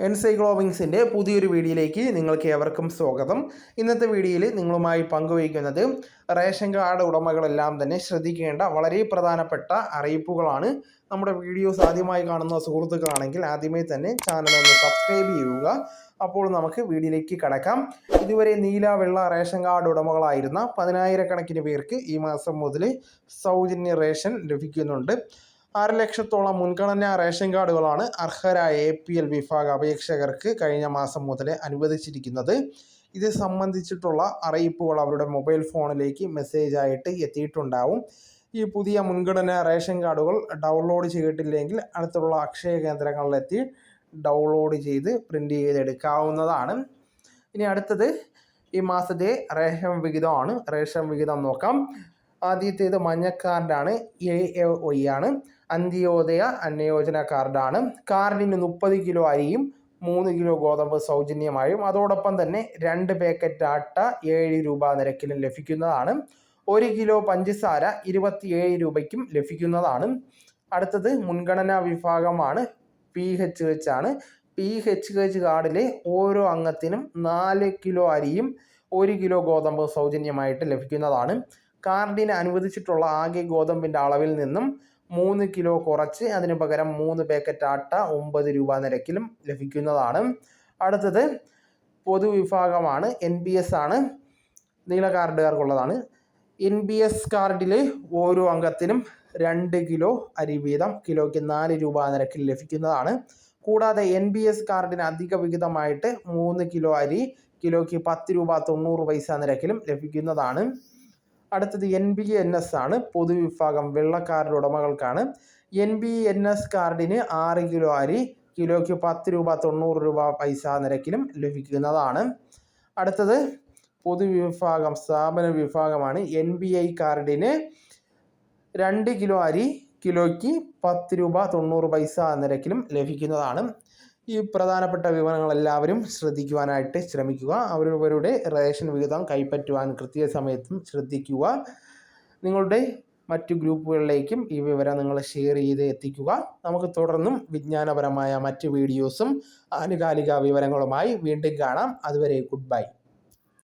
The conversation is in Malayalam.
എൻസൈക്ലോവിങ്സിൻ്റെ പുതിയൊരു വീഡിയോയിലേക്ക് നിങ്ങൾക്ക് ഏവർക്കും സ്വാഗതം. ഇന്നത്തെ വീഡിയോയിൽ നിങ്ങളുമായി പങ്കുവയ്ക്കുന്നത് റേഷൻ കാർഡ് ഉടമകളെല്ലാം തന്നെ ശ്രദ്ധിക്കേണ്ട വളരെ പ്രധാനപ്പെട്ട അറിയിപ്പുകളാണ്. നമ്മുടെ വീഡിയോസ് ആദ്യമായി കാണുന്ന സുഹൃത്തുക്കളാണെങ്കിൽ ആദ്യമേ തന്നെ ചാനൽ ഒന്ന് സബ്സ്ക്രൈബ് ചെയ്യുക. അപ്പോൾ നമുക്ക് വീഡിയോയിലേക്ക് കടക്കാം. ഇതുവരെ നീല വെള്ള റേഷൻ കാർഡ് ഉടമകളായിരുന്ന 10,000 പേർക്ക് ഈ മാസം മുതൽ സൗജന്യ റേഷൻ ലഭിക്കുന്നുണ്ട്. 6 ലക്ഷത്തോളം മുൻഗണനാ റേഷൻ കാർഡുകളാണ് അർഹരായ APL വിഭാഗ അപേക്ഷകർക്ക് കഴിഞ്ഞ മാസം മുതൽ അനുവദിച്ചിരിക്കുന്നത്. ഇത് സംബന്ധിച്ചിട്ടുള്ള അറിയിപ്പുകൾ അവരുടെ മൊബൈൽ ഫോണിലേക്ക് മെസ്സേജായിട്ട് എത്തിയിട്ടുണ്ടാവും. ഈ പുതിയ മുൻഗണനാ റേഷൻ കാർഡുകൾ ഡൗൺലോഡ് ചെയ്തിട്ടില്ലെങ്കിൽ അടുത്തുള്ള അക്ഷയ കേന്ദ്രങ്ങളിലെത്തി ഡൗൺലോഡ് ചെയ്ത് പ്രിൻ്റ് ചെയ്തെടുക്കാവുന്നതാണ്. ഇനി അടുത്തത് ഈ മാസത്തെ റേഷൻ വിഹിതമാണ്. റേഷൻ വിഹിതം നോക്കാം. ആദ്യത്തേത് മഞ്ഞ കാർഡാണ്, AOY ആണ്. അന്ത്യോദയ അന്നയോജന കാർഡാണ്. കാർഡിന് 30 കിലോ അരിയും 3 കിലോ ഗോതമ്പ് സൗജന്യമായും അതോടൊപ്പം തന്നെ 2 പാക്കറ്റ് ആട്ട 7 രൂപ നിരക്കിലും ലഭിക്കുന്നതാണ്. 1 കിലോ പഞ്ചസാര 27 രൂപയ്ക്കും ലഭിക്കുന്നതാണ്. അടുത്തത് മുൻഗണനാ വിഭാഗമാണ്, PHH ആണ്. PHH കാർഡിലെ ഓരോ അംഗത്തിനും 4 കിലോ അരിയും 1 കിലോ ഗോതമ്പ് സൗജന്യമായിട്ട് ലഭിക്കുന്നതാണ്. കാർഡിന് അനുവദിച്ചിട്ടുള്ള ആകെ ഗോതമ്പിൻ്റെ അളവിൽ നിന്നും 3 കിലോ കുറച്ച് അതിന് പകരം 3 പാക്കറ്റ് ആട്ട 9 രൂപ നിരക്കിലും ലഭിക്കുന്നതാണ്. അടുത്തത് പൊതുവിഭാഗമാണ്, NPS ആണ്. നീല കാർഡുകാർക്കുള്ളതാണ്. NPS കാർഡിൽ ഓരോ അംഗത്തിനും 2 കിലോ അരി വീതം കിലോയ്ക്ക് 4 രൂപ നിരക്കിൽ ലഭിക്കുന്നതാണ്. കൂടാതെ NPS കാർഡിന് അധിക വിഹിതമായിട്ട് 3 കിലോ അരി കിലോയ്ക്ക് 10 രൂപ 90 പൈസ നിരക്കിലും ലഭിക്കുന്നതാണ്. അടുത്തത് NBNS ആണ്, പൊതുവിഭാഗം വെള്ള കാർഡ് ഉടമകൾക്കാണ്. NBNS കാർഡിന് 6 കിലോ അരി കിലോയ്ക്ക് 10 രൂപ 90 പൈസ നിരക്കിലും ലഭിക്കുന്നതാണ്. അടുത്തത് പൊതുവിഭാഗം സ്ഥാപന വിഭാഗമാണ്. NBI കാർഡിന് 2 കിലോ അരി കിലോയ്ക്ക് 10 രൂപ 90 പൈസ നിരക്കിലും ലഭിക്കുന്നതാണ്. ഈ പ്രധാനപ്പെട്ട വിവരങ്ങൾ എല്ലാവരും ശ്രദ്ധിക്കുവാനായിട്ട് ശ്രമിക്കുക. അവരവരുടെ റേഷൻ വിഹിതം കൈപ്പറ്റുവാൻ കൃത്യസമയത്തും ശ്രദ്ധിക്കുക. നിങ്ങളുടെ മറ്റു ഗ്രൂപ്പുകളിലേക്കും ഈ വിവരം നിങ്ങൾ ഷെയർ ചെയ്ത് എത്തിക്കുക. നമുക്ക് തുടർന്നും വിജ്ഞാനപരമായ മറ്റ് വീഡിയോസും ആനുകാലിക വിവരങ്ങളുമായി വീണ്ടും കാണാം. അതുവരെ ഗുഡ് ബൈ.